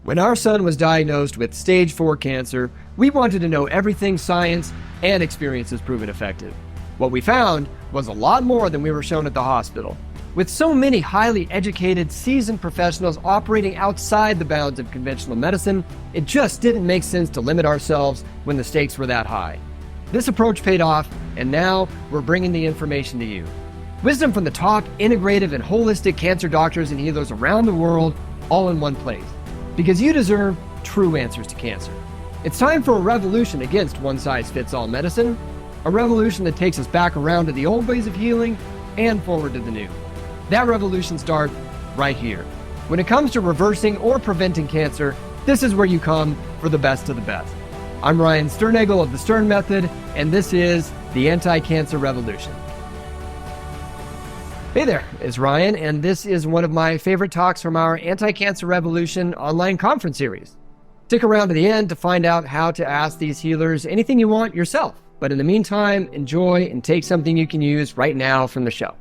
When our son was diagnosed with stage 4 cancer, we wanted to know everything science and experience has proven effective. What we found was a lot more than we were shown at the hospital. With so many highly educated, seasoned professionals operating outside the bounds of conventional medicine, it just didn't make sense to limit ourselves when the stakes were that high. This approach paid off, and now we're bringing the information to you. Wisdom from the top integrative and holistic cancer doctors and healers around the world, all in one place. Because you deserve true answers to cancer. It's time for a revolution against one-size-fits-all medicine, a revolution that takes us back around to the old ways of healing and forward to the new. That revolution starts right here. When it comes to reversing or preventing cancer, this is where you come for the best of the best. I'm Ryan Sternagel of the Stern Method, and this is the Anti-Cancer Revolution. Hey there, it's Ryan, and this is one of my favorite talks from our Anti-Cancer Revolution online conference series. Stick around to the end to find out how to ask these healers anything you want yourself. But in the meantime, enjoy and take something you can use right now from the show.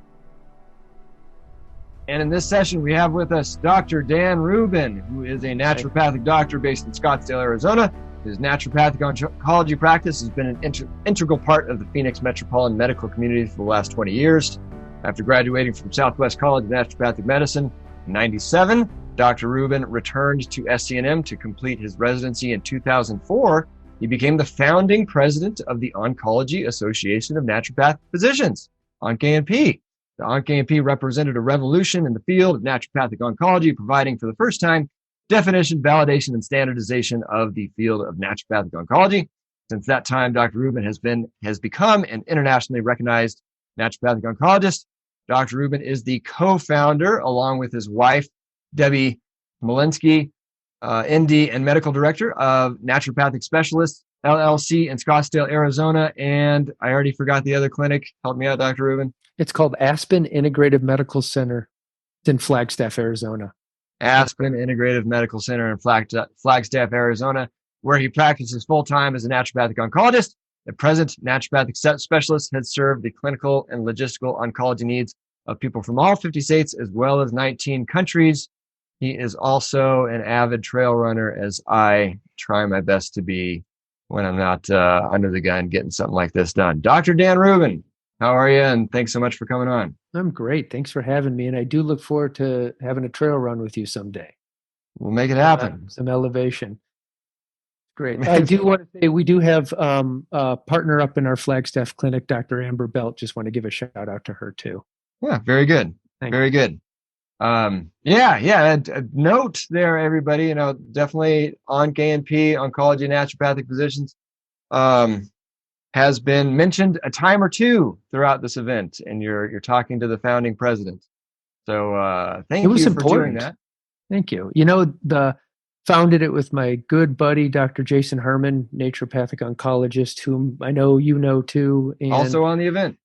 And in this session, we have with us Dr. Dan Rubin, who is a naturopathic doctor based in Scottsdale, Arizona. His naturopathic oncology practice has been an integral part of the Phoenix metropolitan medical community for the last 20 years. After graduating from Southwest College of Naturopathic Medicine in 1997, Dr. Rubin returned to SCNM to complete his residency in 2004. He became the founding president of the Oncology Association of Naturopathic Physicians, ONC-ANP. The ONC-ANP represented a revolution in the field of naturopathic oncology, providing for the first time definition, validation, and standardization of the field of naturopathic oncology. Since that time, Dr. Rubin has become an internationally recognized naturopathic oncologist. Dr. Rubin is the co-founder, along with his wife, Debbie Malinsky, ND and medical director of Naturopathic Specialists, LLC in Scottsdale, Arizona. And I already forgot the other clinic. Help me out, Dr. Rubin. It's called Aspen Integrative Medical Center. It's in Flagstaff, Arizona. Aspen Integrative Medical Center in Flagstaff, Arizona, where he practices full-time as a naturopathic oncologist. At present, naturopathic specialist has served the clinical and logistical oncology needs of people from all 50 states as well as 19 countries. He is also an avid trail runner, as I try my best to be when I'm not under the gun getting something like this done. Dr. Dan Rubin, how are you? And thanks so much for coming on. I'm great. Thanks for having me. And I do look forward to having a trail run with you someday. We'll make it happen. Some elevation. Great. I do want to say we do have a partner up in our Flagstaff clinic, Dr. Amber Belt. Just want to give a shout out to her too. Yeah, very good. Very good. Note there, everybody, definitely ONC-ANP, oncology and naturopathic physicians, has been mentioned a time or two throughout this event, and you're talking to the founding president. So thank you for doing that. Thank you. Founded it with my good buddy, Dr. Jason Herman, naturopathic oncologist, whom I know you know too. And also on the event.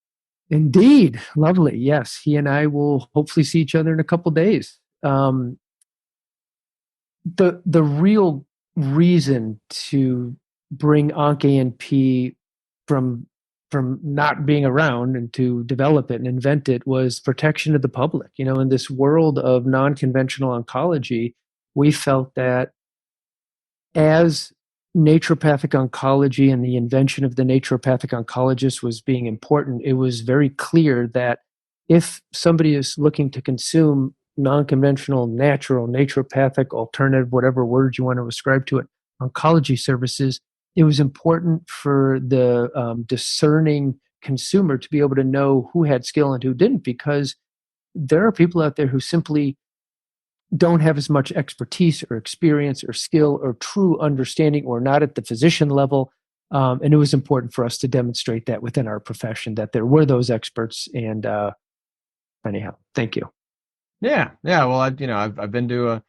Indeed. Lovely. Yes. He and I will hopefully see each other in a couple days. The real reason to bring ONC-ANP from not being around and to develop it and invent it was protection of the public. In this world of non-conventional oncology, we felt that as naturopathic oncology and the invention of the naturopathic oncologist was being important, it was very clear that if somebody is looking to consume non-conventional, natural, naturopathic, alternative, whatever words you want to ascribe to it, oncology services, it was important for the discerning consumer to be able to know who had skill and who didn't, because there are people out there who simply don't have as much expertise or experience or skill or true understanding, or not at the physician level. And it was important for us to demonstrate that within our profession, that there were those experts. And anyhow, thank you. Yeah. Well, I've been to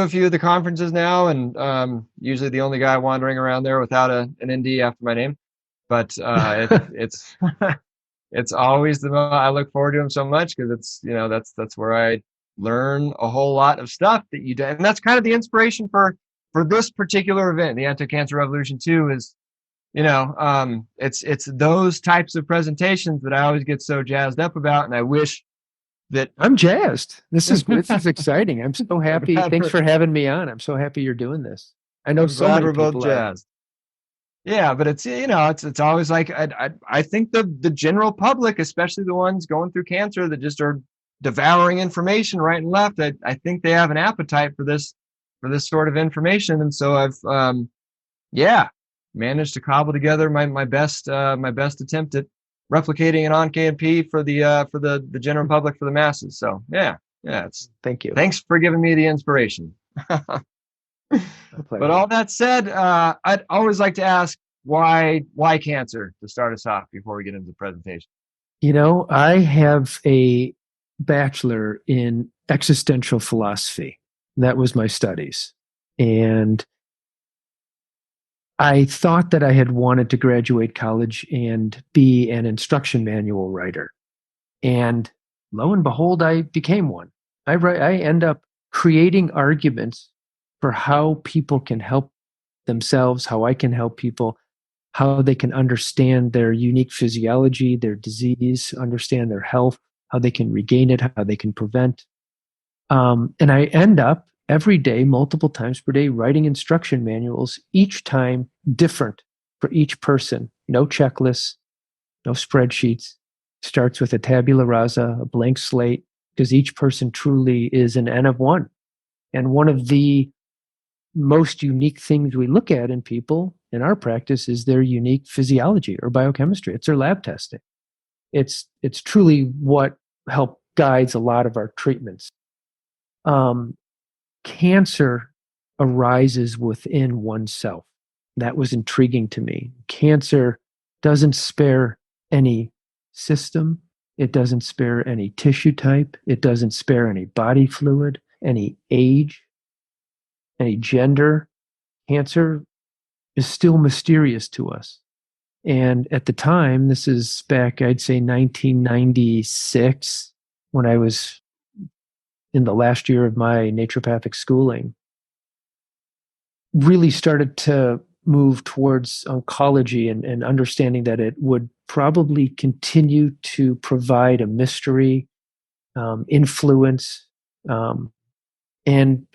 a few of the conferences now, and usually the only guy wandering around there without an ND after my name. But it's it's always I look forward to them so much, because it's that's where I learn a whole lot of stuff that you do. And that's kind of the inspiration for this particular event, the Anti-Cancer Revolution 2, is, it's those types of presentations that I always get so jazzed up about. And I wish that I'm jazzed. This is exciting. I'm so happy. Thanks for having me on. I'm so happy you're doing this. I know I'm so glad many we're both people are. jazzed. Yeah, but it's it's always like I think the general public, especially the ones going through cancer that just are devouring information right and left, I think they have an appetite for this sort of information, and so I've managed to cobble together my best attempt at replicating an OnKNP for the general public, for the masses. So it's Thank you. thanks for giving me the inspiration. But all that said, I'd always like to ask why cancer to start us off before we get into the presentation. I have a bachelor in existential philosophy. That was my studies. And I thought that I had wanted to graduate college and be an instruction manual writer. And lo and behold, I became one. I end up creating arguments for how people can help themselves, how I can help people, how they can understand their unique physiology, their disease, understand their health, how they can regain it, how they can prevent. And I end up every day, multiple times per day, writing instruction manuals, each time different for each person. No checklists, no spreadsheets. Starts with a tabula rasa, a blank slate, because each person truly is an N of one. And one of the most unique things we look at in people in our practice is their unique physiology or biochemistry. It's their lab testing. It's truly what help guides a lot of our treatments. Cancer arises within oneself. That was intriguing to me. Cancer doesn't spare any system. It doesn't spare any tissue type. It doesn't spare any body fluid, any age, any gender. Cancer is still mysterious to us. And at the time, this is back, I'd say 1996, when I was in the last year of my naturopathic schooling, really started to move towards oncology and understanding that it would probably continue to provide a mystery, influence, and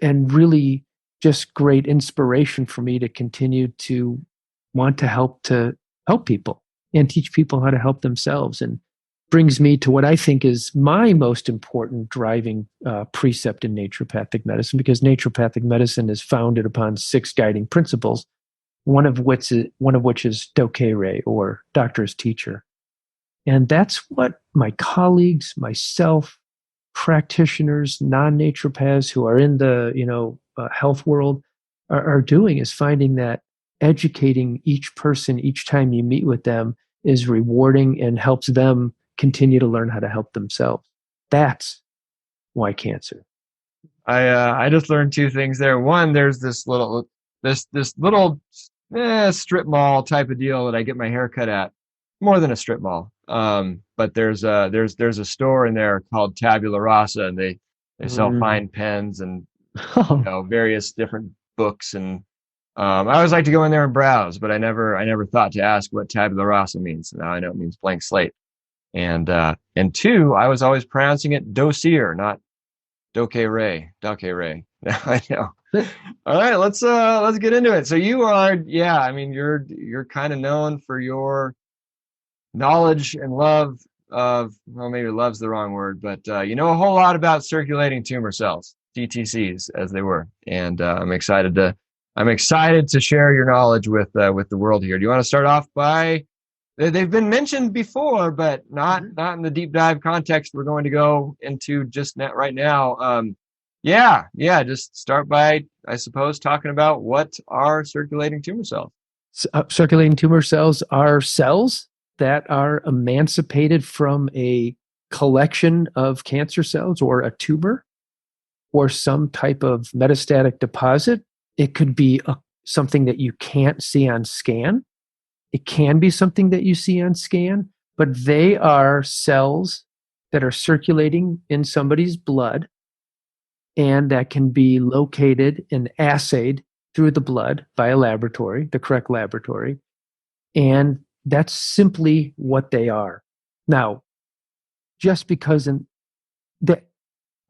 really just great inspiration for me to continue to want to help people and teach people how to help themselves, and brings me to what I think is my most important driving precept in naturopathic medicine, because naturopathic medicine is founded upon 6 guiding principles, one of which is dokei-rei, or doctor's teacher. And that's what my colleagues, myself, practitioners, non-naturopaths who are in the health world are doing, is finding that educating each person each time you meet with them is rewarding and helps them continue to learn how to help themselves. That's why cancer. I just learned 2 things there. One, there's this little strip mall type of deal that I get my hair cut at. More than a strip mall. But there's a store in there called Tabula Rasa, and they sell fine pens and various different books, and I always like to go in there and browse, but I never thought to ask what Tabula Rasa means. Now I know it means blank slate. And 2, I was always pronouncing it dossier, not dokei-rei. I know. All right, let's get into it. So you are, you're kind of known for your knowledge and love of, well, maybe love's the wrong word, but you know a whole lot about circulating tumor cells, CTCs as they were, and I'm excited to share your knowledge with the world here. Do you want to start off by? They've been mentioned before, but not in the deep dive context we're going to go into just right now. Just start by, I suppose, talking about what are circulating tumor cells. Circulating tumor cells are cells that are emancipated from a collection of cancer cells or a tumor or some type of metastatic deposit. It could be something that you can't see on scan. It can be something that you see on scan, but they are cells that are circulating in somebody's blood, and that can be located and assayed through the blood by a laboratory, the correct laboratory. And that's simply what they are. Now, just because the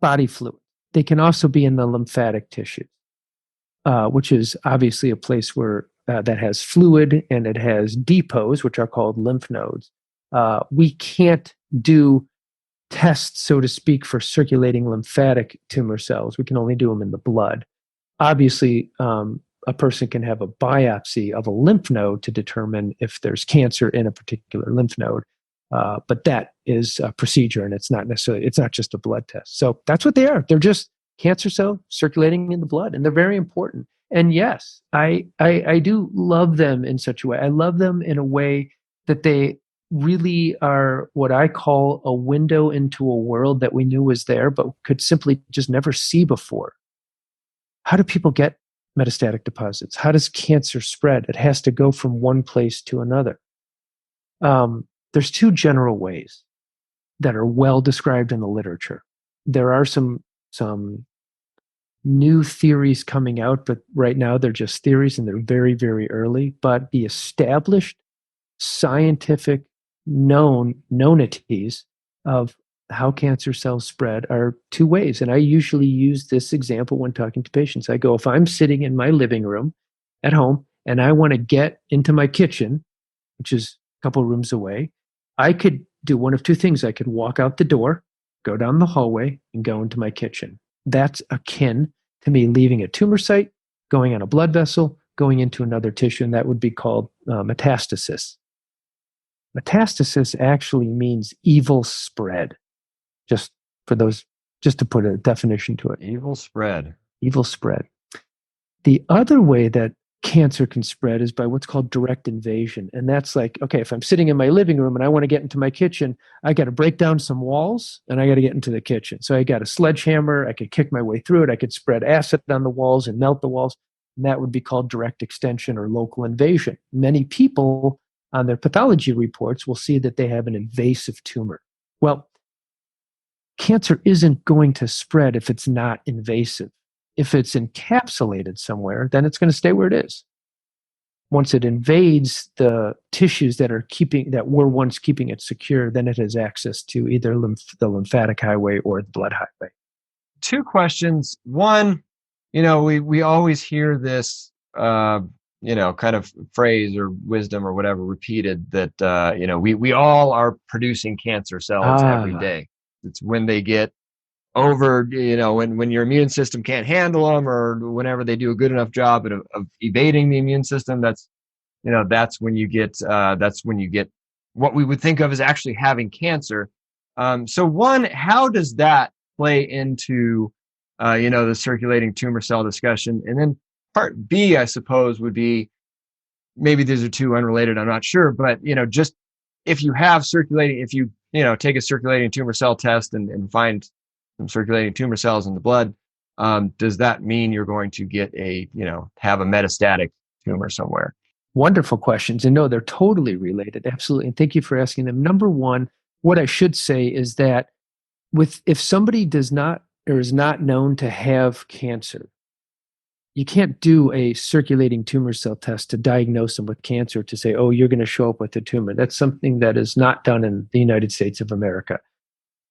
body fluid. They can also be in the lymphatic tissues, which is obviously a place where that has fluid, and it has depots, which are called lymph nodes. We can't do tests, so to speak, for circulating lymphatic tumor cells. We can only do them in the blood. Obviously, a person can have a biopsy of a lymph node to determine if there's cancer in a particular lymph node. But that is a procedure, and it's not just a blood test. So that's what they are. They're just cancer cells circulating in the blood, and they're very important. And yes, I do love them in such a way. I love them in a way that they really are what I call a window into a world that we knew was there, but could simply just never see before. How do people get metastatic deposits? How does cancer spread? It has to go from one place to another. There's two general ways that are well described in the literature. There are some new theories coming out, but right now they're just theories and they're very, very early. But the established scientific knownities of how cancer cells spread are two ways. And I usually use this example when talking to patients. I go, if I'm sitting in my living room at home and I want to get into my kitchen, which is a couple rooms away, I could do one of two things. I could walk out the door, go down the hallway, and go into my kitchen. That's akin to me leaving a tumor site, going on a blood vessel, going into another tissue, and that would be called metastasis. Metastasis actually means evil spread. Just to put a definition to it. Evil spread. Evil spread. The other way that cancer can spread is by what's called direct invasion. And that's like, okay, if I'm sitting in my living room and I want to get into my kitchen, I got to break down some walls and I got to get into the kitchen. So I got a sledgehammer, I could kick my way through it, I could spread acid on the walls and melt the walls. And that would be called direct extension or local invasion. Many people on their pathology reports will see that they have an invasive tumor. Well, cancer isn't going to spread if it's not invasive. If it's encapsulated somewhere, then it's going to stay where it is. Once it invades the tissues that were once keeping it secure, then it has access to either the lymphatic highway or the blood highway. Two questions. One, we always hear this, kind of phrase or wisdom or whatever repeated that, we all are producing cancer cells every day. It's when they get over, when your immune system can't handle them, or whenever they do a good enough job of evading the immune system, that's when you get what we would think of as actually having cancer. So one, how does that play into, the circulating tumor cell discussion? And then part B, I suppose, would be, maybe these are two unrelated, I'm not sure, but, just if you take a circulating tumor cell test and find some circulating tumor cells in the blood, does that mean you're going to get have a metastatic tumor somewhere? Wonderful questions. And no, they're totally related. Absolutely. And thank you for asking them. Number one, what I should say is that if somebody does not or is not known to have cancer, you can't do a circulating tumor cell test to diagnose them with cancer to say, oh, you're going to show up with a tumor. That's something that is not done in the United States of America.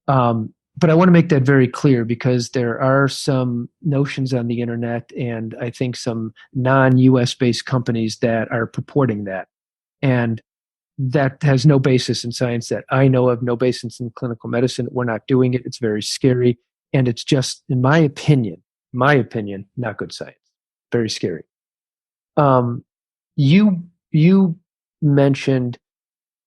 But I want to make that very clear because there are some notions on the internet and I think some non-US based companies that are purporting that. And that has no basis in science that I know of, no basis in clinical medicine. We're not doing it. It's very scary. And it's just, in my opinion, not good science. Very scary. You mentioned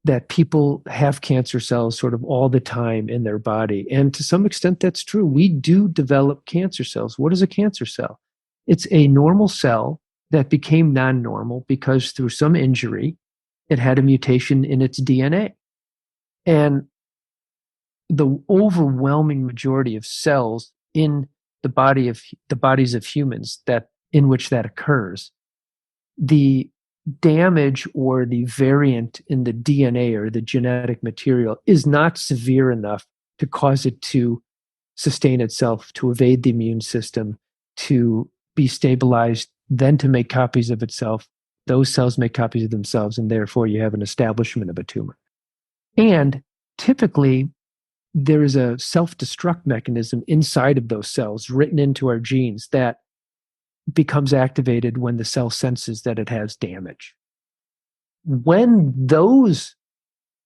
that people have cancer cells sort of all the time in their body. And to some extent, that's true. We do develop cancer cells. What is a cancer cell? It's a normal cell that became non-normal because through some injury, it had a mutation in its DNA. And the overwhelming majority of cells in the bodies of humans in which that occurs, the damage or the variant in the DNA or the genetic material is not severe enough to cause it to sustain itself, to evade the immune system, to be stabilized, then to make copies of itself. Those cells make copies of themselves, and therefore you have an establishment of a tumor. And typically, there is a self-destruct mechanism inside of those cells written into our genes that becomes activated when the cell senses that it has damage. When those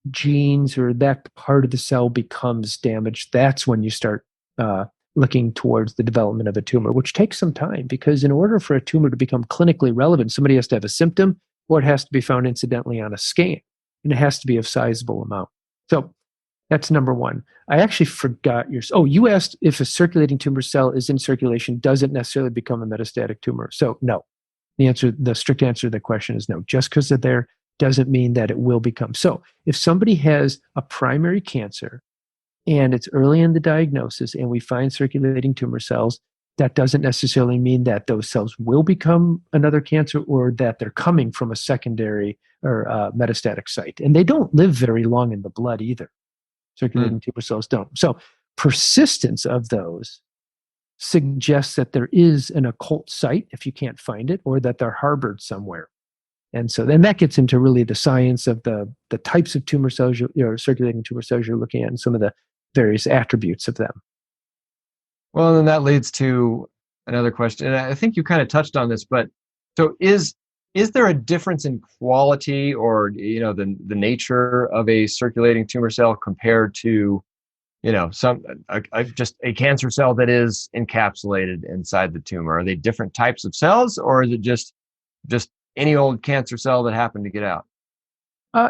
genes or that part of the cell becomes damaged, that's when you start looking towards the development of a tumor, which takes some time, because in order for a tumor to become clinically relevant, somebody has to have a symptom, or it has to be found incidentally on a scan, and it has to be of sizable amount. So that's number one. I actually forgot you asked if a circulating tumor cell is in circulation, does it necessarily become a metastatic tumor? So no. The strict answer to the question is no. Just because they're there doesn't mean that it will become. So if somebody has a primary cancer and it's early in the diagnosis and we find circulating tumor cells, that doesn't necessarily mean that those cells will become another cancer or that they're coming from a secondary or metastatic site. And they don't live very long in the blood either. Circulating tumor cells don't. So persistence of those suggests that there is an occult site if you can't find it, or that they're harbored somewhere. And so then that gets into really the science of the types of tumor cells, circulating tumor cells you're looking at, and some of the various attributes of them. Well, then that leads to another question. And I think you kind of touched on this, but so is there a difference in quality or, the nature of a circulating tumor cell compared to, just a cancer cell that is encapsulated inside the tumor? Are they different types of cells, or is it just any old cancer cell that happened to get out?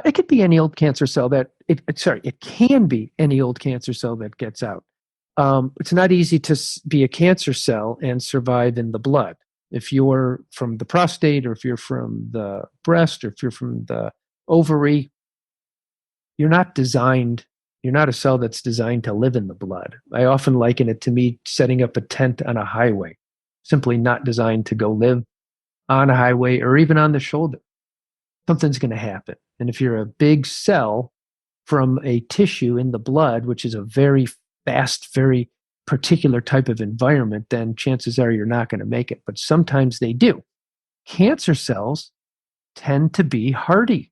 It could be any old cancer cell it can be any old cancer cell that gets out. It's not easy to be a cancer cell and survive in the blood. If you're from the prostate, or if you're from the breast, or if you're from the ovary, you're not a cell that's designed to live in the blood. I often liken it to me setting up a tent on a highway, simply not designed to go live on a highway or even on the shoulder. Something's going to happen. And if you're a big cell from a tissue in the blood, which is a very fast, very particular type of environment, then chances are you're not going to make it. But sometimes they do. Cancer cells tend to be hardy.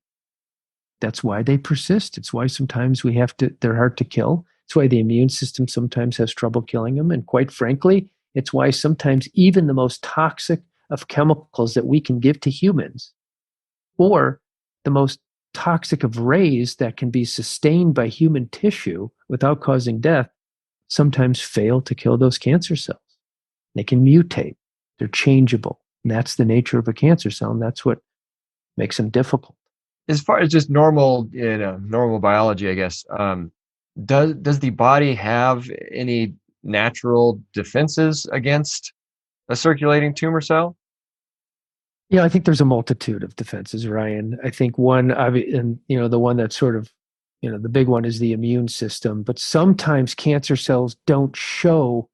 That's why they persist. It's why sometimes they're hard to kill. It's why the immune system sometimes has trouble killing them. And quite frankly, it's why sometimes even the most toxic of chemicals that we can give to humans, or the most toxic of rays that can be sustained by human tissue without causing death, sometimes fail to kill those cancer cells. They can mutate. They're changeable. And that's the nature of a cancer cell, and that's what makes them difficult. As far as just normal biology, I guess, does the body have any natural defenses against a circulating tumor cell? Yeah, I think there's a multitude of defenses, Ryan. I think one, and the one that's sort of, the big one is the immune system. But sometimes cancer cells don't show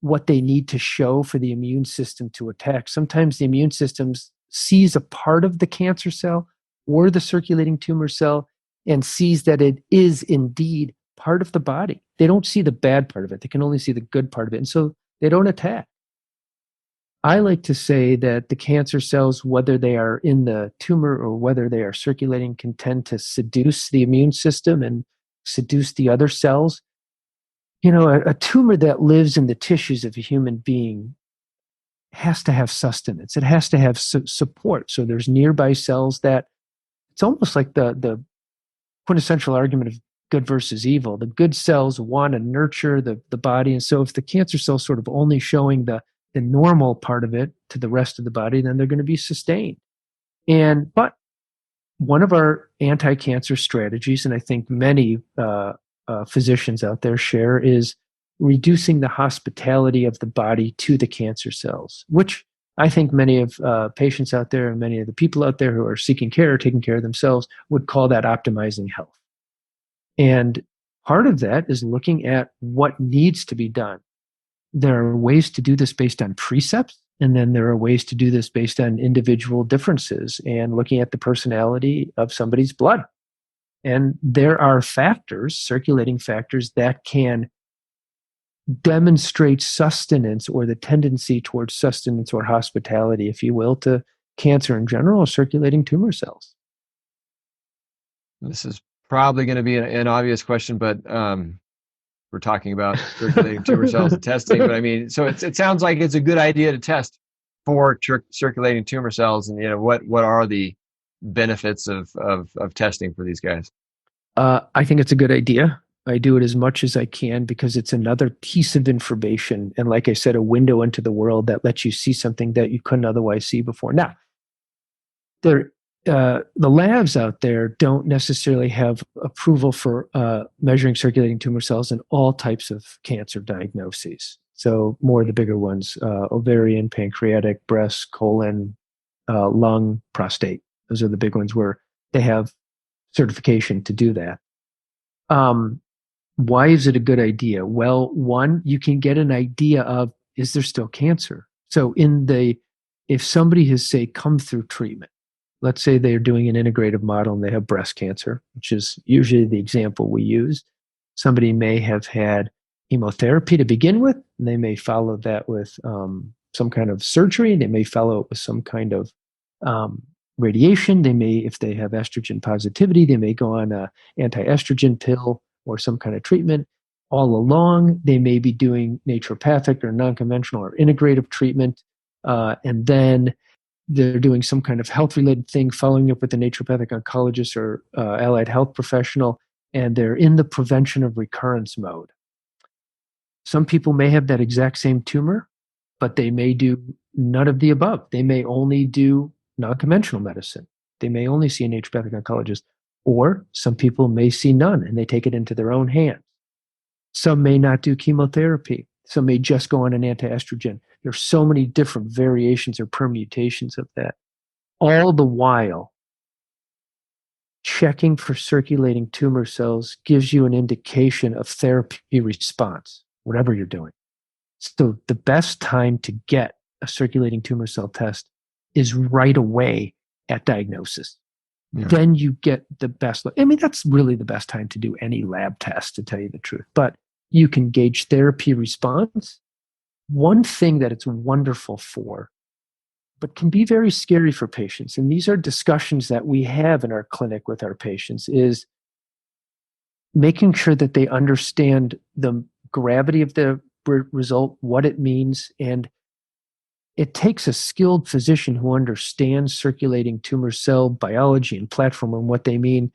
what they need to show for the immune system to attack. Sometimes the immune system sees a part of the cancer cell or the circulating tumor cell and sees that it is indeed part of the body. They don't see the bad part of it. They can only see the good part of it. And so they don't attack. I like to say that the cancer cells, whether they are in the tumor or whether they are circulating, can tend to seduce the immune system and seduce the other cells. A tumor that lives in the tissues of a human being has to have sustenance. It has to have support. So there's nearby cells that, it's almost like the quintessential argument of good versus evil. The good cells want to nurture the body. And so if the cancer cell's sort of only showing the normal part of it to the rest of the body, then they're going to be sustained. But one of our anti-cancer strategies, and I think many physicians out there share, is reducing the hospitality of the body to the cancer cells, which I think many of patients out there and many of the people out there who are seeking care or taking care of themselves would call that optimizing health. And part of that is looking at what needs to be done. There are ways to do this based on precepts, and then there are ways to do this based on individual differences and looking at the personality of somebody's blood. And there are factors, circulating factors, that can demonstrate sustenance or the tendency towards sustenance or hospitality, if you will, to cancer in general or circulating tumor cells. This is probably going to be an obvious question, but we're talking about circulating tumor cells and testing. But I mean, so it sounds like it's a good idea to test for circulating tumor cells, and what are the benefits of testing for these guys? I think it's a good idea. I do it as much as I can because it's another piece of information. And like I said, a window into the world that lets you see something that you couldn't otherwise see before. Now, the labs out there don't necessarily have approval for measuring circulating tumor cells in all types of cancer diagnoses. So more of the bigger ones, ovarian, pancreatic, breast, colon, lung, prostate. Those are the big ones where they have certification to do that. Why is it a good idea? Well, one, you can get an idea of, is there still cancer? So if somebody has, say, come through treatment, let's say they're doing an integrative model and they have breast cancer, which is usually the example we use. Somebody may have had chemotherapy to begin with, and they may follow that with some kind of surgery. They may follow it with some kind of radiation. They may, if they have estrogen positivity, they may go on a anti-estrogen pill or some kind of treatment. All along, they may be doing naturopathic or non-conventional or integrative treatment, and then they're doing some kind of health-related thing, following up with a naturopathic oncologist or allied health professional, and they're in the prevention of recurrence mode. Some people may have that exact same tumor, but they may do none of the above. They may only do non-conventional medicine. They may only see a naturopathic oncologist, or some people may see none and they take it into their own hands. Some may not do chemotherapy. Some may just go on an anti-estrogen. There's so many different variations or permutations of that. All the while, checking for circulating tumor cells gives you an indication of therapy response, whatever you're doing. So the best time to get a circulating tumor cell test is right away at diagnosis. Yeah. Then you get the best. I mean, that's really the best time to do any lab test, to tell you the truth. But you can gauge therapy response. One thing that it's wonderful for, but can be very scary for patients, and these are discussions that we have in our clinic with our patients, is making sure that they understand the gravity of the result, what it means, and it takes a skilled physician who understands circulating tumor cell biology and platform and what they mean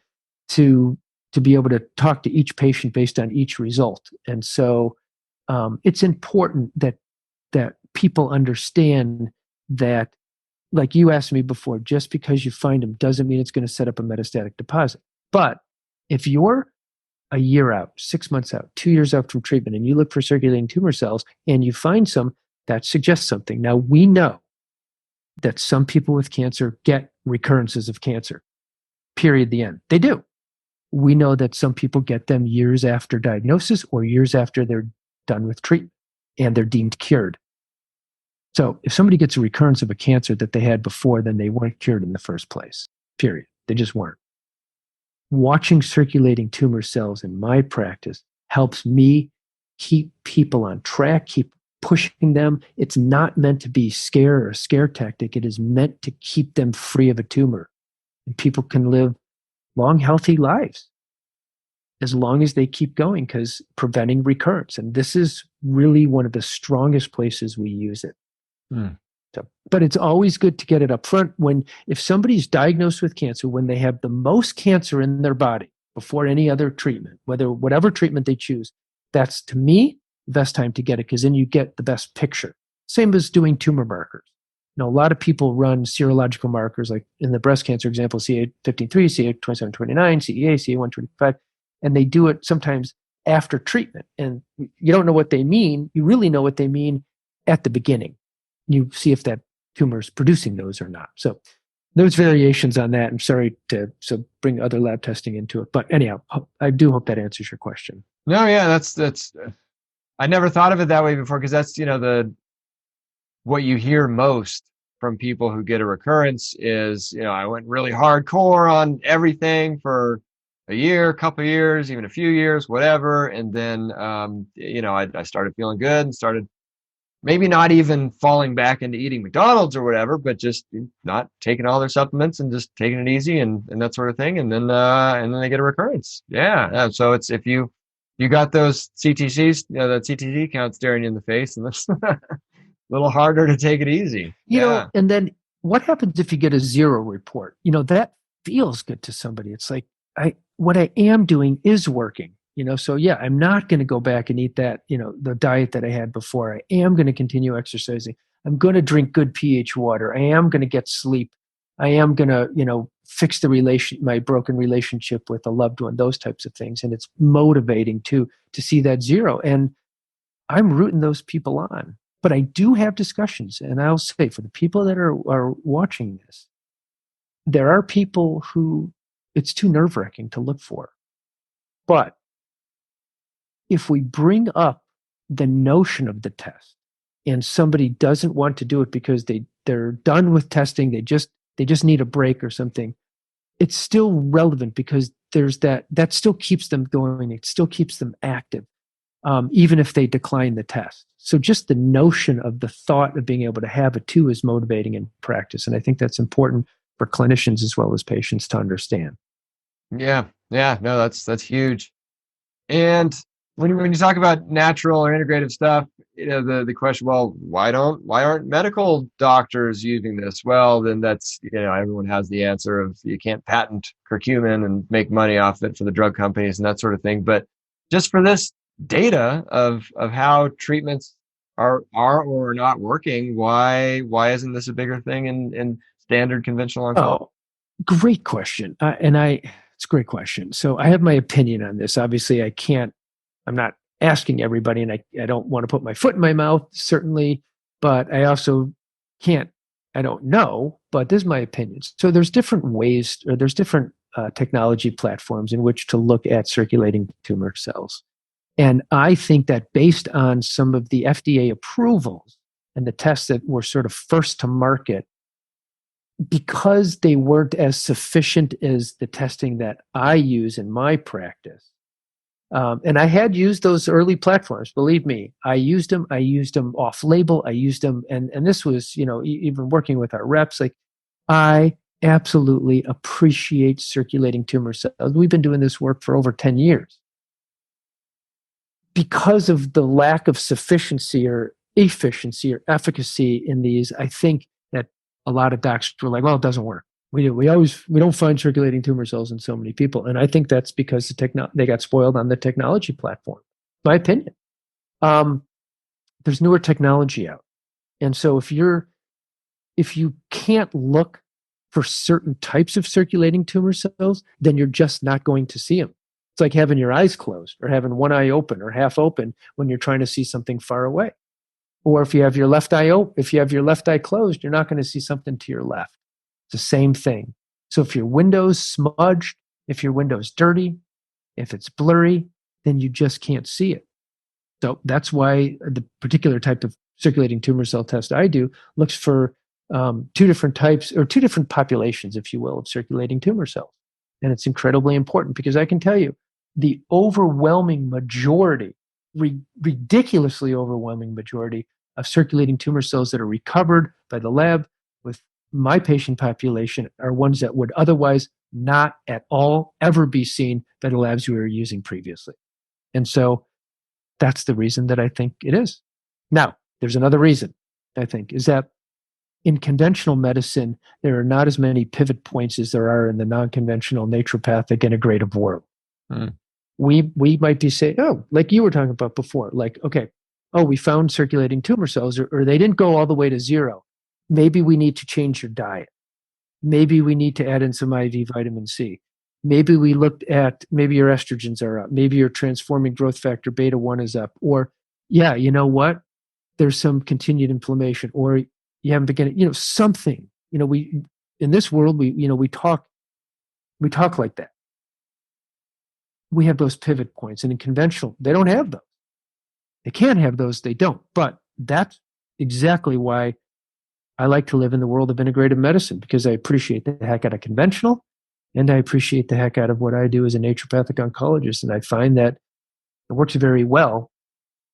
to be able to talk to each patient based on each result. And so it's important that people understand that, like you asked me before, just because you find them doesn't mean it's going to set up a metastatic deposit. But if you're a year out, 6 months out, 2 years out from treatment, and you look for circulating tumor cells and you find some, that suggests something. Now, we know that some people with cancer get recurrences of cancer, period, the end. They do. We know that some people get them years after diagnosis or years after they're done with treatment and they're deemed cured. So if somebody gets a recurrence of a cancer that they had before, then they weren't cured in the first place, period. They just weren't. Watching circulating tumor cells in my practice helps me keep people on track, keep pushing them. It's not meant to be scare or a scare tactic. It is meant to keep them free of a tumor. And people can live long, healthy lives as long as they keep going, because preventing recurrence. And this is really one of the strongest places we use it. So, but it's always good to get it up front. If somebody's diagnosed with cancer, when they have the most cancer in their body before any other treatment, whatever treatment they choose, that's, to me, the best time to get it, because then you get the best picture. Same as doing tumor markers. A lot of people run serological markers, like in the breast cancer example, CA-15-3, CA-27-29, CEA, CA-125, and they do it sometimes after treatment. And you don't know what they mean. You really know what they mean at the beginning. You see if that tumor is producing those or not. So there's variations on that. I'm sorry to bring other lab testing into it. But anyhow, I do hope that answers your question. No, yeah, that's I never thought of it that way before, because that's, what you hear most from people who get a recurrence is, I went really hardcore on everything for a year, a couple of years, even a few years, whatever. And then, I started feeling good and started maybe not even falling back into eating McDonald's or whatever, but just not taking all their supplements and just taking it easy and that sort of thing. And then they get a recurrence. Yeah. So it's, if you You got those CTCs, that CTC count staring you in the face, and that's a little harder to take it easy. Yeah. And then what happens if you get a 0 report? That feels good to somebody. It's like, what I am doing is working, so yeah, I'm not going to go back and eat that, the diet that I had before. I am going to continue exercising. I'm going to drink good pH water. I am going to get sleep. I am going to, fix my broken relationship with a loved one, those types of things. And it's motivating to see that 0. And I'm rooting those people on. But I do have discussions, and I'll say for the people that are watching this, there are people who it's too nerve-wracking to look for. But if we bring up the notion of the test and somebody doesn't want to do it because they're done with testing, they just need a break or something, it's still relevant because there's that still keeps them going. It still keeps them active. Even if they decline the test. So just the notion of the thought of being able to have it too is motivating in practice. And I think that's important for clinicians as well as patients to understand. Yeah. No, that's huge. And when you talk about natural or integrative stuff, the question, well, why aren't medical doctors using this? Well, then that's, everyone has the answer of you can't patent curcumin and make money off it for the drug companies and that sort of thing. But just for this data of how treatments are or are not working, why isn't this a bigger thing in standard conventional oncology? Oh, great question. It's a great question. So I have my opinion on this. Obviously, I'm not asking everybody, and I don't want to put my foot in my mouth, certainly, but I also I don't know, but this is my opinion. So there's different ways, or there's different technology platforms in which to look at circulating tumor cells. And I think that based on some of the FDA approvals and the tests that were sort of first to market, because they weren't as sufficient as the testing that I use in my practice. And I had used those early platforms, believe me. I used them off label. I used them, and this was, even working with our reps, like I absolutely appreciate circulating tumor cells. We've been doing this work for over 10 years. Because of the lack of sufficiency or efficiency or efficacy in these, I think that a lot of docs were like, well, it doesn't work. We don't find circulating tumor cells in so many people. And I think that's because they got spoiled on the technology platform. My opinion. There's newer technology out. And so if you can't look for certain types of circulating tumor cells, then you're just not going to see them. It's like having your eyes closed or having one eye open or half open when you're trying to see something far away. Or if you have your left eye closed, you're not going to see something to your left. It's the same thing. So if your window's smudged, if your window's dirty, if it's blurry, then you just can't see it. So that's why the particular type of circulating tumor cell test I do looks for two different types or two different populations, if you will, of circulating tumor cells. And it's incredibly important because I can tell you the overwhelming majority, ridiculously overwhelming majority of circulating tumor cells that are recovered by the lab with my patient population are ones that would otherwise not at all ever be seen by the labs we were using previously. And so that's the reason that I think it is. Now, there's another reason, I think, is that in conventional medicine, there are not as many pivot points as there are in the non-conventional naturopathic integrative world. We might be saying, like you were talking about before, like, okay, we found circulating tumor cells, or they didn't go all the way to 0. Maybe we need to change your diet. Maybe we need to add in some IV vitamin C. Maybe we looked at, maybe your estrogens are up. Maybe your transforming growth factor beta 1 is up. Or, you know what? There's some continued inflammation, or you haven't begun, something. We in this world, we talk like that. We have those pivot points, and in conventional, they don't have those. They can't have those. They don't. But that's exactly why I like to live in the world of integrative medicine, because I appreciate the heck out of conventional, and I appreciate the heck out of what I do as a naturopathic oncologist. And I find that it works very well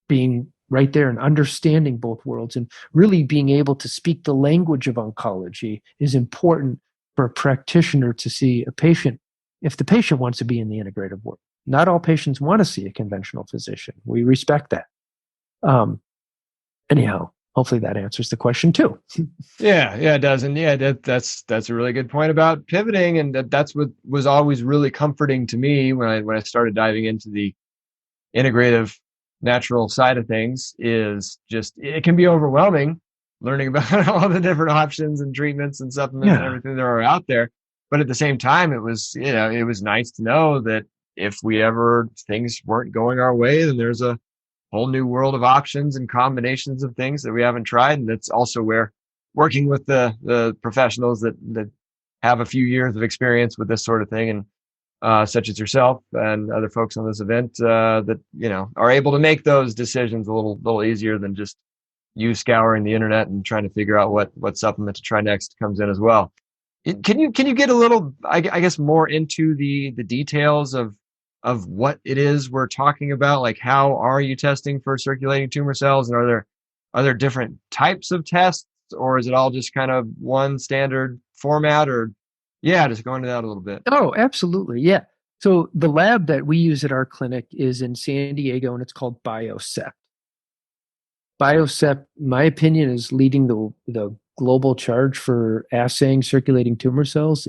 being right there and understanding both worlds, and really being able to speak the language of oncology is important for a practitioner to see a patient if the patient wants to be in the integrative world. Not all patients want to see a conventional physician. We respect that. Anyhow, hopefully that answers the question too. Yeah, it does. And yeah, that's a really good point about pivoting. And that's what was always really comforting to me when I started diving into the integrative natural side of things, is just, it can be overwhelming learning about all the different options and treatments and supplements and everything that are out there. But at the same time, it was nice to know that if things weren't going our way, then there's a whole new world of options and combinations of things that we haven't tried. And that's also where working with the professionals that have a few years of experience with this sort of thing, and such as yourself and other folks on this event, that are able to make those decisions a little easier than just you scouring the internet and trying to figure out what supplement to try next comes in as well. Can you get a little, I guess, more into the details of what it is we're talking about? Like, how are you testing for circulating tumor cells, and are there different types of tests, or is it all just kind of one standard format? Or just go into that a little bit. Oh, absolutely. Yeah. So the lab that we use at our clinic is in San Diego, and it's called Biocept. Biocept, in my opinion, is leading the global charge for assaying circulating tumor cells.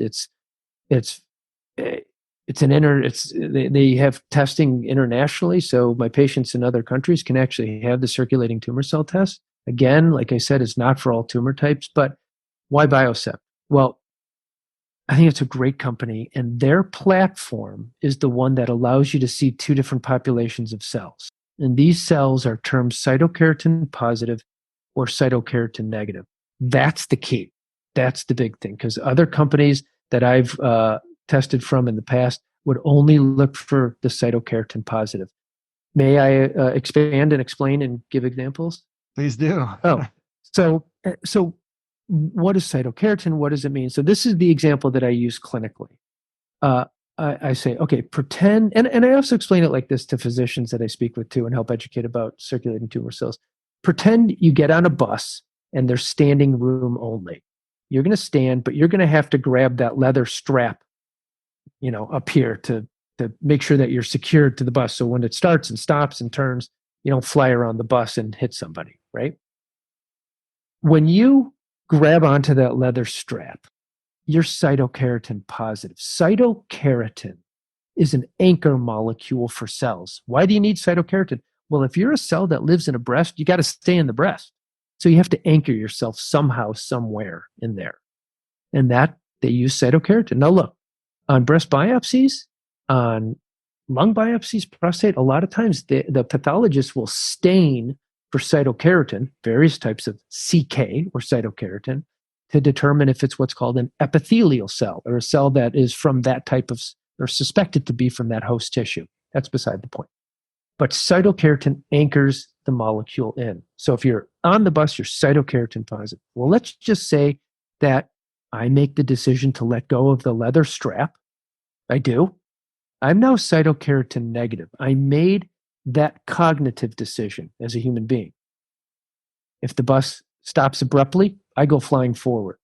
They have testing internationally, so my patients in other countries can actually have the circulating tumor cell test. Again, like I said, it's not for all tumor types, but why Biocept? Well, I think it's a great company, and their platform is the one that allows you to see two different populations of cells. And these cells are termed cytokeratin positive or cytokeratin negative. That's the key. That's the big thing, because other companies that I've tested from in the past would only look for the cytokeratin positive. May I expand and explain and give examples? Please do. So what is cytokeratin? What does it mean? So this is the example that I use clinically. I say, okay, pretend, and I also explain it like this to physicians that I speak with too and help educate about circulating tumor cells. Pretend you get on a bus and there's standing room only. You're going to stand, but you're going to have to grab that leather strap, up here to make sure that you're secured to the bus. So when it starts and stops and turns, you don't fly around the bus and hit somebody, right? When you grab onto that leather strap, you're cytokeratin positive. Cytokeratin is an anchor molecule for cells. Why do you need cytokeratin? Well, if you're a cell that lives in a breast, you got to stay in the breast. So you have to anchor yourself somehow, somewhere in there. And that they use cytokeratin. Now look, on breast biopsies, on lung biopsies, prostate, a lot of times the pathologist will stain for cytokeratin, various types of CK or cytokeratin, to determine if it's what's called an epithelial cell, or a cell that is from that type of, or suspected to be from that host tissue. That's beside the point. But cytokeratin anchors the molecule in. So if you're on the bus, you're cytokeratin positive. Well, let's just say that I make the decision to let go of the leather strap. I do. I'm now cytokeratin negative. I made that cognitive decision as a human being. If the bus stops abruptly, I go flying forward.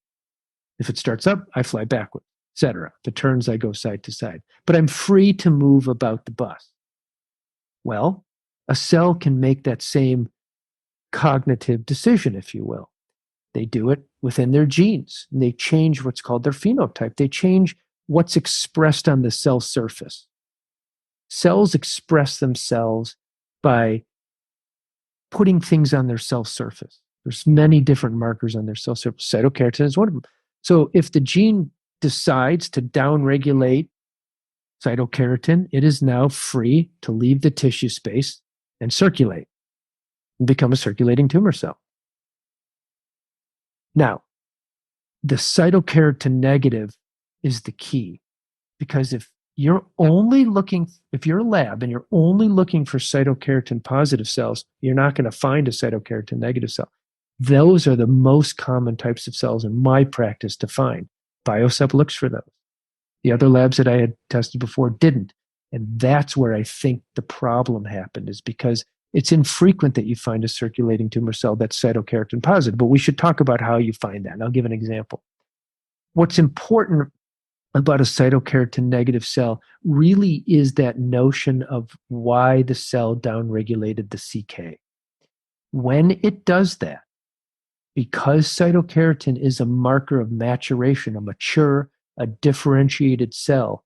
If it starts up, I fly backward, etc. If it turns, I go side to side. But I'm free to move about the bus. Well, a cell can make that same cognitive decision, if you will. They do it within their genes. And they change what's called their phenotype. They change what's expressed on the cell surface. Cells express themselves by putting things on their cell surface. There's many different markers on their cell surface. Cytokeratin is one of them. So if the gene decides to downregulate cytokeratin, it is now free to leave the tissue space and circulate and become a circulating tumor cell. Now, the cytokeratin negative is the key, because if you're a lab and you're only looking for cytokeratin positive cells, you're not going to find a cytokeratin negative cell. Those are the most common types of cells in my practice to find. Biocept looks for those. The other labs that I had tested before didn't. And that's where I think the problem happened, is because it's infrequent that you find a circulating tumor cell that's cytokeratin positive. But we should talk about how you find that. And I'll give an example. What's important about a cytokeratin negative cell really is that notion of why the cell downregulated the CK. When it does that, because cytokeratin is a marker of maturation, a mature, a differentiated cell,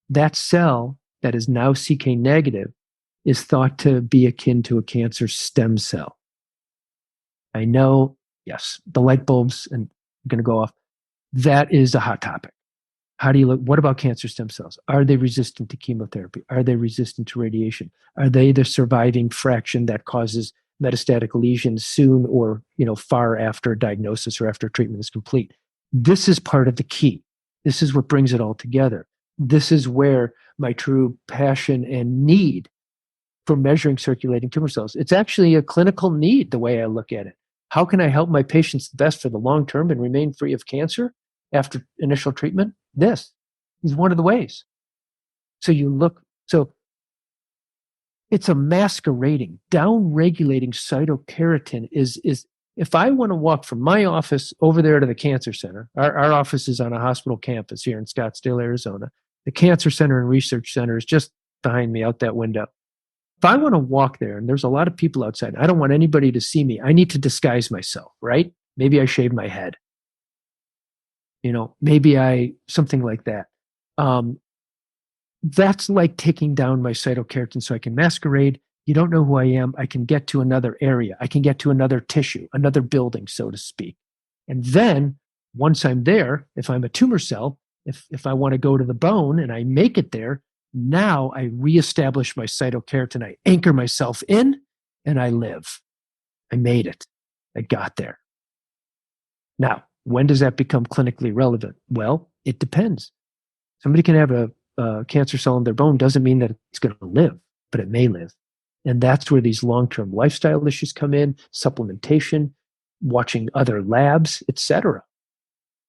that cell that is now CK negative is thought to be akin to a cancer stem cell. I know, yes, the light bulbs and going to go off. That is a hot topic. How do you look? What about cancer stem cells? Are they resistant to chemotherapy? Are they resistant to radiation? Are they the surviving fraction that causes metastatic lesions soon or far after diagnosis or after treatment is complete? This is part of the key. This is what brings it all together. This is where my true passion and need for measuring circulating tumor cells. It's actually a clinical need, the way I look at it. How can I help my patients the best for the long term and remain free of cancer after initial treatment? This is one of the ways. So it's a masquerading, down-regulating cytokeratin is if I want to walk from my office over there to the cancer center, our office is on a hospital campus here in Scottsdale, Arizona. The cancer center and research center is just behind me out that window. If I want to walk there and there's a lot of people outside, I don't want anybody to see me. I need to disguise myself, right? Maybe I shave my head. Maybe something like that. That's like taking down my cytokeratin so I can masquerade. You don't know who I am. I can get to another area. I can get to another tissue, another building, so to speak. And then once I'm there, if I'm a tumor cell, if I want to go to the bone and I make it there, now I reestablish my cytokeratin. I anchor myself in and I live. I made it. I got there. Now, when does that become clinically relevant? Well, it depends. Somebody can have a cancer cell in their bone, doesn't mean that it's going to live, but it may live. And that's where these long-term lifestyle issues come in, supplementation, watching other labs, etc.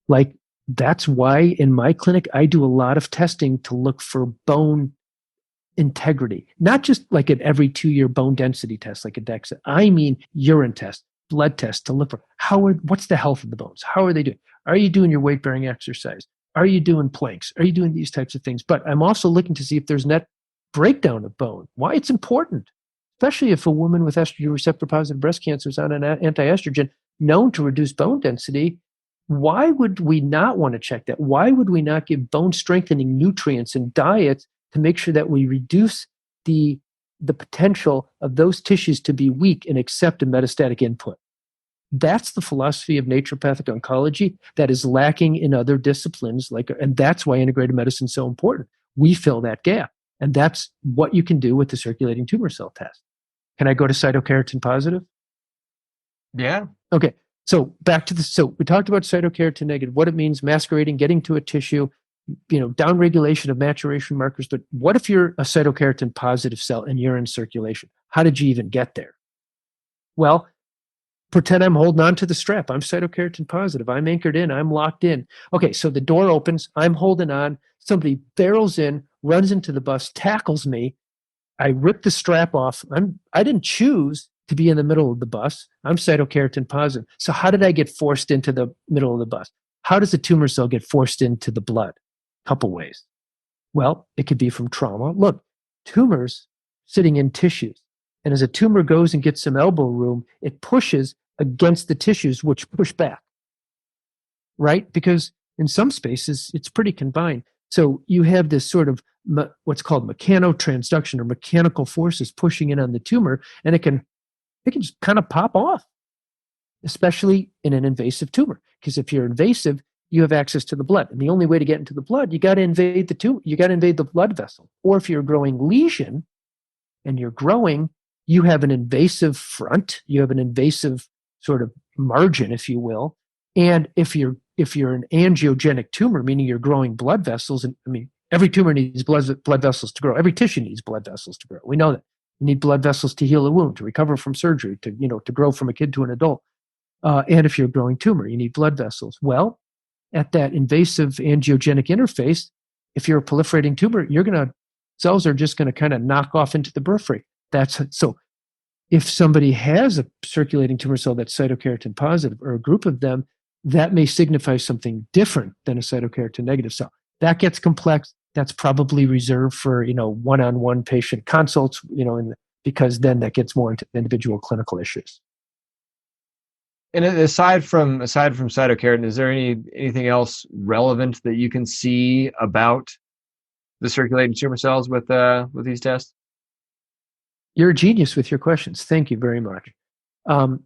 Like, that's why in my clinic, I do a lot of testing to look for bone integrity, not just like an every 2-year bone density test, like a DEXA. I mean, urine test, blood test to look for what's the health of the bones? How are they doing? Are you doing your weight-bearing exercise? Are you doing planks? Are you doing these types of things? But I'm also looking to see if there's net breakdown of bone. Why it's important, especially if a woman with estrogen receptor positive breast cancer is on an anti-estrogen known to reduce bone density. Why would we not want to check that? Why would we not give bone strengthening nutrients and diets to make sure that we reduce the potential of those tissues to be weak and accept a metastatic input? That's the philosophy of naturopathic oncology that is lacking in other disciplines, and that's why integrative medicine is so important. We fill that gap, and that's what you can do with the circulating tumor cell test. Can I go to cytokeratin positive? Yeah. Okay. So we talked about cytokeratin negative, what it means, masquerading, getting to a tissue, downregulation of maturation markers. But what if you're a cytokeratin positive cell and you're in circulation? How did you even get there? Well, pretend I'm holding on to the strap. I'm cytokeratin positive. I'm anchored in. I'm locked in. Okay, so the door opens. I'm holding on. Somebody barrels in, runs into the bus, tackles me. I rip the strap off. I didn't choose to be in the middle of the bus. I'm cytokeratin positive. So how did I get forced into the middle of the bus? How does a tumor cell get forced into the blood? Couple ways. Well, it could be from trauma. Look, tumors sitting in tissues. And as a tumor goes and gets some elbow room, it pushes against the tissues, which push back, right? Because in some spaces, it's pretty confined. So you have this sort of what's called mechanotransduction or mechanical forces pushing in on the tumor, and it can just kind of pop off, especially in an invasive tumor. Because if you're invasive, you have access to the blood. And the only way to get into the blood, you got to invade the tumor. You got to invade the blood vessel. Or if you're a growing lesion and you're growing, you have an invasive front. You have an invasive sort of margin, if you will. And if you're an angiogenic tumor, meaning you're growing blood vessels, and every tumor needs blood vessels to grow. Every tissue needs blood vessels to grow. We know that. You need blood vessels to heal a wound, to recover from surgery, to grow from a kid to an adult. And if you're a growing tumor, you need blood vessels. Well, at that invasive angiogenic interface, if you're a proliferating tumor, cells are just going to kind of knock off into the periphery. So if somebody has a circulating tumor cell that's cytokeratin positive, or a group of them, that may signify something different than a cytokeratin negative cell. That gets complex. That's probably reserved for, one-on-one patient consults, because then that gets more into individual clinical issues. And aside from cytokeratin, is there anything else relevant that you can see about the circulating tumor cells with these tests? You're a genius with your questions. Thank you very much.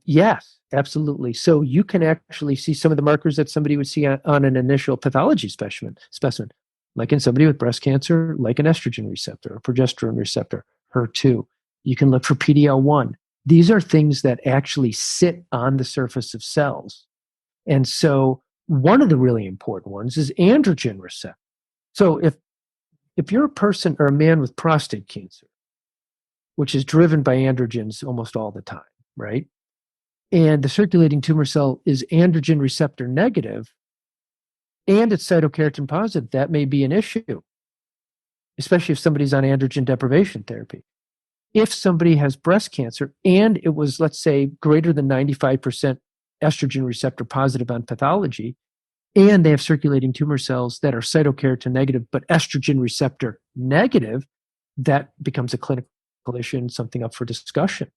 Yes, absolutely. So you can actually see some of the markers that somebody would see on an initial pathology specimen, like in somebody with breast cancer, like an estrogen receptor, a progesterone receptor, HER2. You can look for PD-L1. These are things that actually sit on the surface of cells. And so one of the really important ones is androgen receptor. So if you're a person or a man with prostate cancer, which is driven by androgens almost all the time, right? And the circulating tumor cell is androgen receptor negative, and it's cytokeratin positive, that may be an issue, especially if somebody's on androgen deprivation therapy. If somebody has breast cancer and it was, let's say, greater than 95% estrogen receptor positive on pathology, and they have circulating tumor cells that are cytokeratin negative but estrogen receptor negative, that becomes a clinical issue and something up for discussion.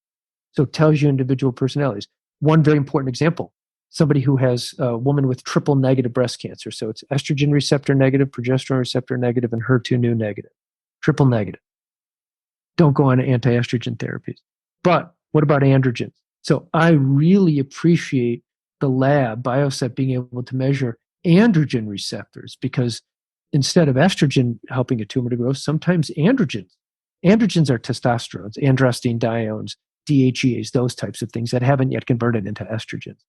So it tells you individual personalities. One very important example, somebody who has a woman with triple negative breast cancer. So it's estrogen receptor negative, progesterone receptor negative, and HER2/neu negative. Triple negative. Don't go on anti-estrogen therapies. But what about androgens? So I really appreciate the lab, Biocept, being able to measure androgen receptors, because instead of estrogen helping a tumor to grow, sometimes androgens. Androgens are testosterones, androstenediones, DHEAs, those types of things that haven't yet converted into estrogens.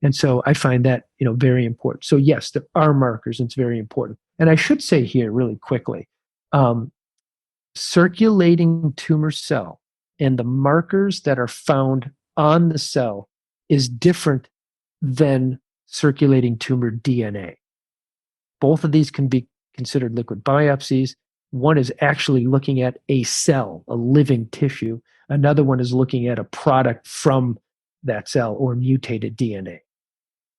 And so I find that, very important. So yes, there are markers, and it's very important. And I should say here really quickly, circulating tumor cell and the markers that are found on the cell is different than circulating tumor DNA. Both of these can be considered liquid biopsies. One is actually looking at a cell, a living tissue. Another one is looking at a product from that cell or mutated DNA,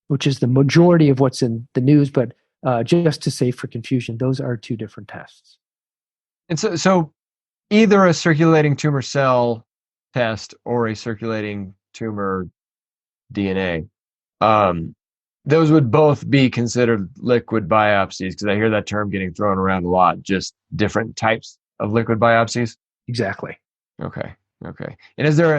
which is the majority of what's in the news. But just to save for confusion, those are two different tests. And so either a circulating tumor cell test or a circulating tumor DNA, those would both be considered liquid biopsies, because I hear that term getting thrown around a lot, just different types of liquid biopsies. Exactly. Okay. And is there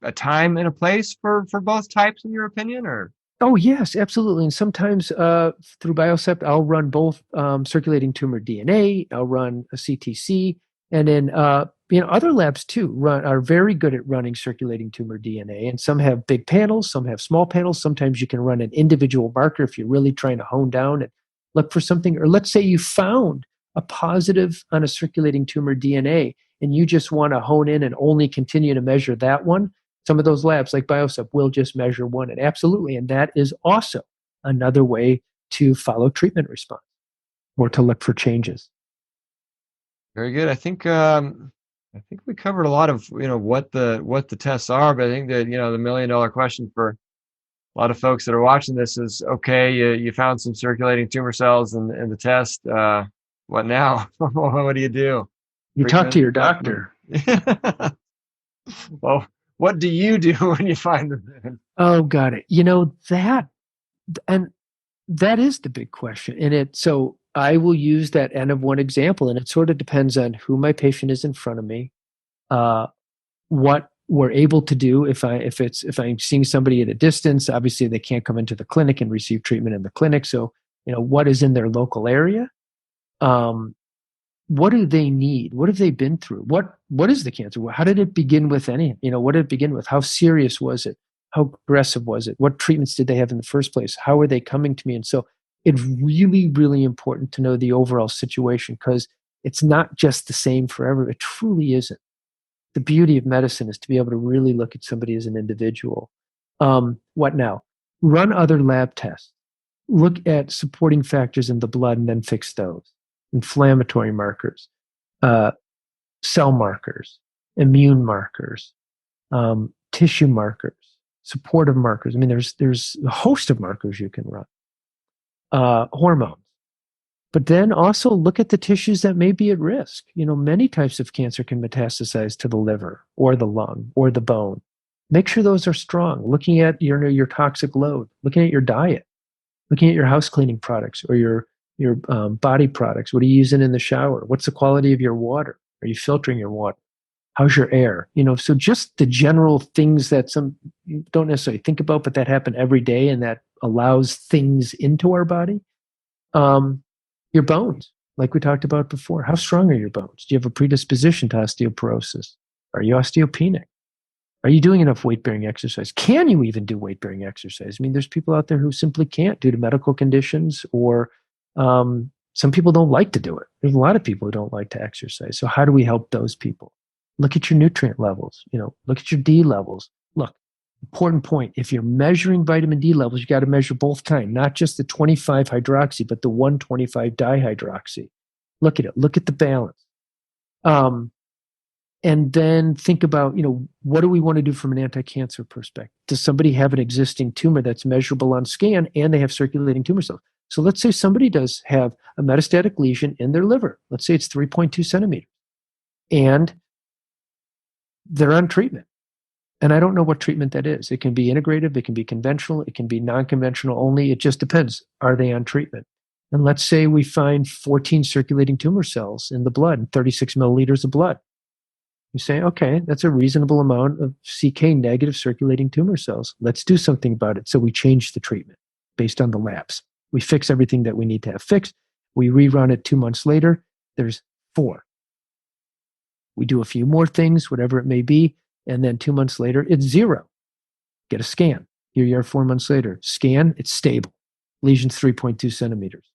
a time and a place for both types, in your opinion, or? Oh, yes, absolutely. And sometimes through Biocept, I'll run both circulating tumor DNA, I'll run a CTC, and then other labs too are very good at running circulating tumor DNA. And some have big panels, some have small panels. Sometimes you can run an individual marker if you're really trying to hone down and look for something. Or let's say you found a positive on a circulating tumor DNA, and you just want to hone in and only continue to measure that one. Some of those labs like Biocept will just measure one, and absolutely. And that is also another way to follow treatment response or to look for changes. Very good. I think we covered a lot of what the tests are, but I think that the $1 million question for a lot of folks that are watching this is, okay, you found some circulating tumor cells in the test. What now? What do you do? You talk to your doctor. Well, what do you do when you find them? Oh, got it. That is the big question. So I will use that N of one example, and it sort of depends on who my patient is in front of me, what we're able to do. If I'm seeing somebody at a distance, obviously they can't come into the clinic and receive treatment in the clinic. So, what is in their local area? What do they need? What have they been through? What is the cancer? How did it begin with what did it begin with? How serious was it? How aggressive was it? What treatments did they have in the first place? How are they coming to me? And so it's really, really important to know the overall situation, because it's not just the same forever. It truly isn't. The beauty of medicine is to be able to really look at somebody as an individual. What now? Run other lab tests. Look at supporting factors in the blood and then fix those. Inflammatory markers, cell markers, immune markers, tissue markers, supportive markers. I mean, there's a host of markers you can run. Hormones. But then also look at the tissues that may be at risk. Many types of cancer can metastasize to the liver or the lung or the bone. Make sure those are strong. Looking at your toxic load, looking at your diet, looking at your house cleaning products or your body products. What are you using in the shower? What's the quality of your water? Are you filtering your water? How's your air? So just the general things that some you don't necessarily think about, but that happen every day and that allows things into our body. Your bones, like we talked about before. How strong are your bones? Do you have a predisposition to osteoporosis? Are you osteopenic? Are you doing enough weight-bearing exercise? Can you even do weight-bearing exercise? I mean, there's people out there who simply can't due to medical conditions, or some people don't like to do it. There's a lot of people who don't like to exercise. So how do we help those people? Look at your nutrient levels. Look at your D levels. Look, important point. If you're measuring vitamin D levels, you got to measure both kinds, not just the 25 hydroxy, but the 125 dihydroxy. Look at it. Look at the balance. And then think about, what do we want to do from an anti-cancer perspective? Does somebody have an existing tumor that's measurable on scan and they have circulating tumor cells? So let's say somebody does have a metastatic lesion in their liver. Let's say it's 3.2 centimeters. And they're on treatment. And I don't know what treatment that is. It can be integrative, it can be conventional, it can be non-conventional only. It just depends. Are they on treatment? And let's say we find 14 circulating tumor cells in the blood and 36 milliliters of blood. You say, okay, that's a reasonable amount of CK negative circulating tumor cells. Let's do something about it. So we change the treatment based on the labs. We fix everything that we need to have fixed. We rerun it 2 months later. There's 4. We do a few more things, whatever it may be. And then 2 months later, it's 0. Get a scan. Here you are 4 months later. Scan, it's stable. Lesion's 3.2 centimeters.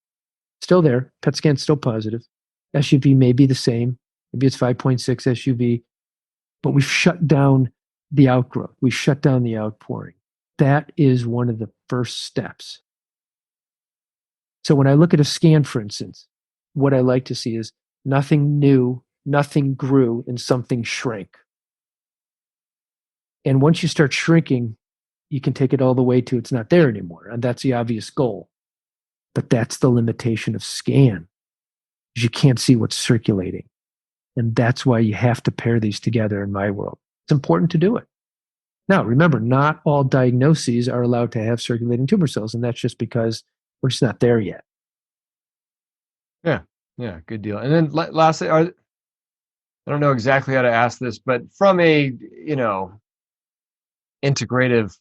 Still there. PET scan still positive. SUV may be the same. Maybe it's 5.6 SUV. But we've shut down the outgrowth. We shut down the outpouring. That is one of the first steps. So when I look at a scan, for instance, what I like to see is nothing new, nothing grew, and something shrank. And once you start shrinking, you can take it all the way to it's not there anymore. And that's the obvious goal. But that's the limitation of scan. You can't see what's circulating. And that's why you have to pair these together in my world. It's important to do it. Now, remember, not all diagnoses are allowed to have circulating tumor cells. And that's just because we're just not there yet. Yeah, good deal. And then lastly, I don't know exactly how to ask this, but from a, integrative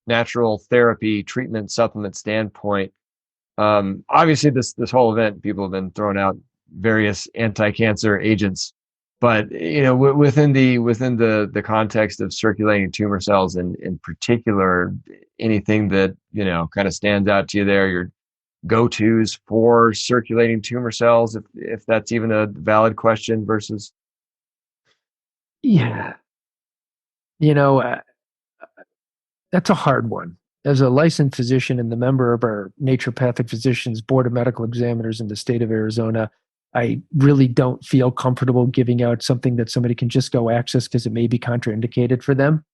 natural therapy treatment supplement standpoint, obviously this whole event, people have been throwing out various anti-cancer agents, but within the context of circulating tumor cells, and in particular, anything that kind of stands out to you there, your go-tos for circulating tumor cells, if that's even a valid question versus. Yeah, that's a hard one. As a licensed physician and the member of our Naturopathic Physicians Board of Medical Examiners in the state of Arizona, I really don't feel comfortable giving out something that somebody can just go access because it may be contraindicated for them.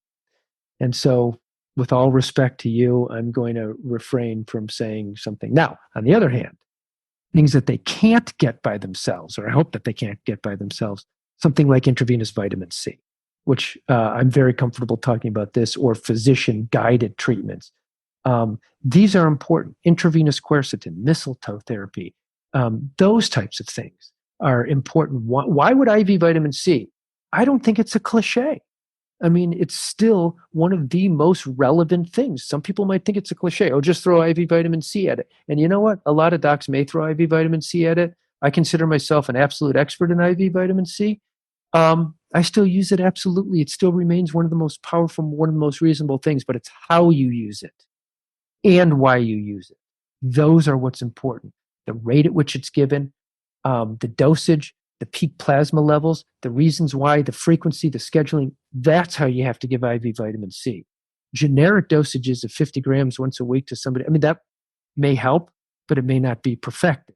And so, with all respect to you, I'm going to refrain from saying something. Now, on the other hand, things that they can't get by themselves, or I hope that they can't get by themselves, something like intravenous vitamin C, which I'm very comfortable talking about this, or physician-guided treatments. These are important. Intravenous quercetin, mistletoe therapy, those types of things are important. Why would IV vitamin C? I don't think it's a cliche. I mean, it's still one of the most relevant things. Some people might think it's a cliche. Oh, just throw IV vitamin C at it. And you know what? A lot of docs may throw IV vitamin C at it. I consider myself an absolute expert in IV vitamin C. I still use it, absolutely. It still remains one of the most powerful, one of the most reasonable things, but it's how you use it and why you use it. Those are what's important. The rate at which it's given, the dosage, the peak plasma levels, the reasons why, the frequency, the scheduling. That's how you have to give IV vitamin C. Generic dosages of 50 grams once a week to somebody, I mean, that may help, but it may not be perfected.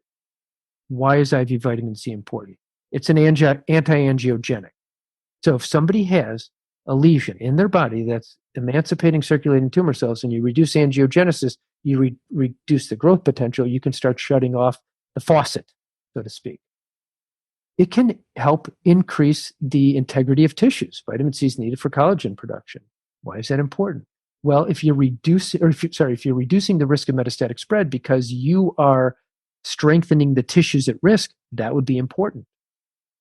Why is IV vitamin C important? It's an anti-angiogenic. So if somebody has a lesion in their body that's emancipating circulating tumor cells and you reduce angiogenesis, you reduce the growth potential, you can start shutting off the faucet, so to speak. It can help increase the integrity of tissues. Vitamin C is needed for collagen production. Why is that important? Well, if you're reducing the risk of metastatic spread because you are strengthening the tissues at risk, that would be important.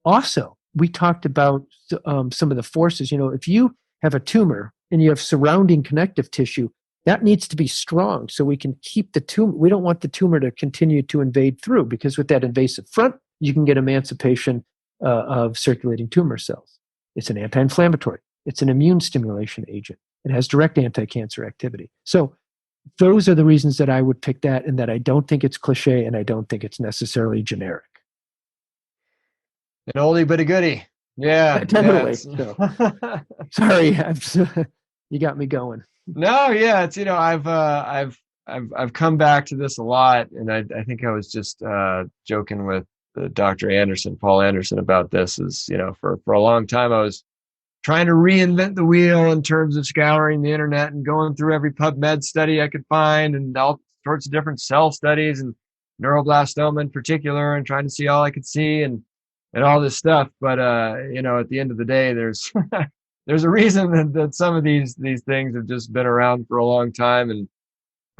Also, we talked about some of the forces. If you have a tumor and you have surrounding connective tissue, that needs to be strong so we can keep the tumor. We don't want the tumor to continue to invade through, because with that invasive front, you can get emancipation of circulating tumor cells. It's an anti-inflammatory. It's an immune stimulation agent. It has direct anti-cancer activity. So those are the reasons that I would pick that, and that I don't think it's cliche and I don't think it's necessarily generic. An oldie but a goodie. Yeah. Totally. Sorry, you got me going. No, yeah, it's I've come back to this a lot, and I think I was just joking with Dr. Anderson, Paul Anderson, about this. Is for a long time I was trying to reinvent the wheel in terms of scouring the internet and going through every PubMed study I could find, and all sorts of different cell studies and neuroblastoma in particular, and trying to see all I could see and all this stuff. But at the end of the day, there's there's a reason that some of these things have just been around for a long time, and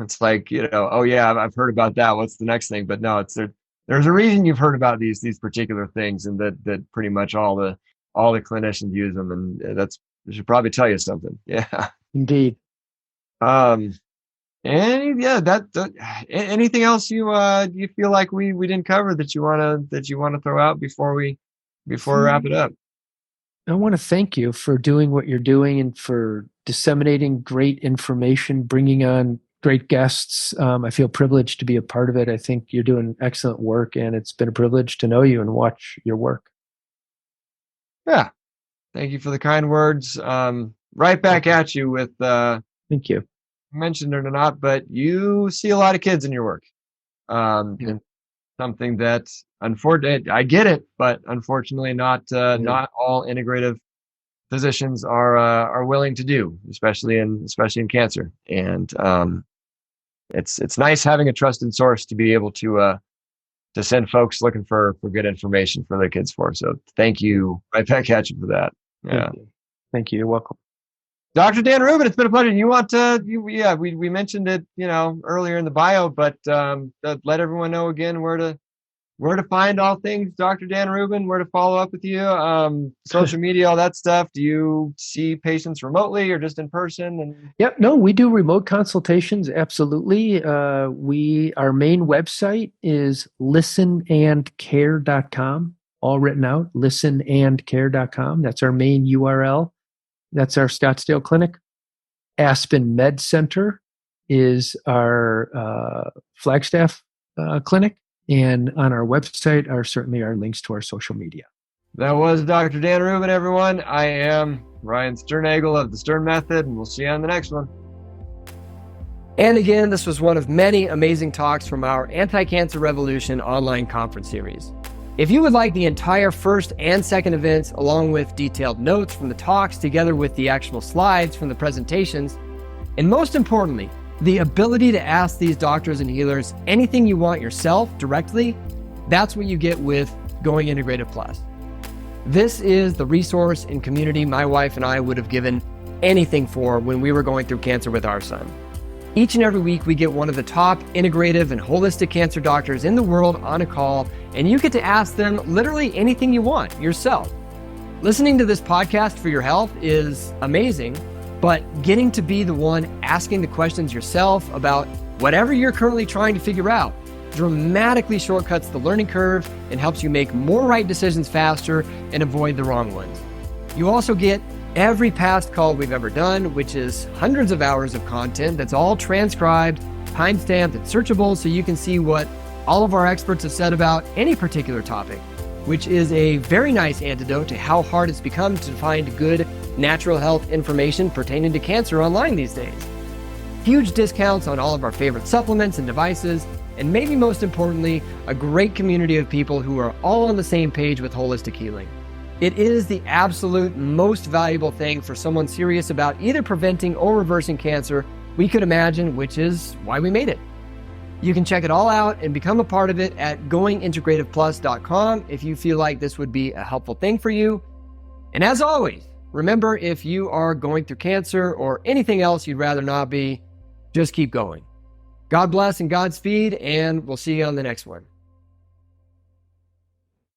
it's like, oh yeah, I've heard about that. What's the next thing? But no, there's a reason you've heard about these particular things, and that pretty much all the clinicians use them, and that should probably tell you something. Yeah, indeed. And yeah, anything else you feel like we didn't cover that you want to throw out before we wrap it up? I want to thank you for doing what you're doing and for disseminating great information, bringing on great guests. I feel privileged to be a part of it. I think you're doing excellent work, and it's been a privilege to know you and watch your work. Yeah. Thank you for the kind words. Right back at you with, thank you. Mentioned it or not, but you see a lot of kids in your work. And something that, unfortunately, I get it, but unfortunately not all integrative physicians are willing to do, especially in cancer. And it's nice having a trusted source to be able to send folks looking for good information for their kids for. So thank you. Right back at you for that. Yeah. Thank you. You're welcome. Dr. Dan Rubin, it's been a pleasure. You want to, we mentioned it, earlier in the bio, but let everyone know again where to find all things Dr. Dan Rubin, where to follow up with you, social media, all that stuff. Do you see patients remotely or just in person? Yep. No, we do remote consultations. Absolutely. Our main website is listenandcare.com, all written out, listenandcare.com. That's our main URL. That's our Scottsdale clinic. Aspen Med Center is our Flagstaff clinic. And on our website are certainly our links to our social media. That was Dr. Dan Rubin, everyone. I am Ryan Sternagel of the Stern Method, and we'll see you on the next one. And again, this was one of many amazing talks from our Anti-Cancer Revolution online conference series. If you would like the entire first and second events, along with detailed notes from the talks, together with the actual slides from the presentations, and most importantly, the ability to ask these doctors and healers anything you want yourself directly, that's what you get with Going Integrative Plus. This is the resource and community my wife and I would have given anything for when we were going through cancer with our son. Each and every week, we get one of the top integrative and holistic cancer doctors in the world on a call, and you get to ask them literally anything you want yourself. Listening to this podcast for your health is amazing, but getting to be the one asking the questions yourself about whatever you're currently trying to figure out dramatically shortcuts the learning curve and helps you make more right decisions faster and avoid the wrong ones. You also get every past call we've ever done, which is hundreds of hours of content that's all transcribed, timestamped, and searchable, so you can see what all of our experts have said about any particular topic, which is a very nice antidote to how hard it's become to find good natural health information pertaining to cancer online these days. Huge discounts on all of our favorite supplements and devices, and maybe most importantly, a great community of people who are all on the same page with holistic healing. It is the absolute most valuable thing for someone serious about either preventing or reversing cancer we could imagine, which is why we made it. You can check it all out and become a part of it at goingintegrativeplus.com if you feel like this would be a helpful thing for you. And as always, remember, if you are going through cancer or anything else you'd rather not be, just keep going. God bless and Godspeed, and we'll see you on the next one.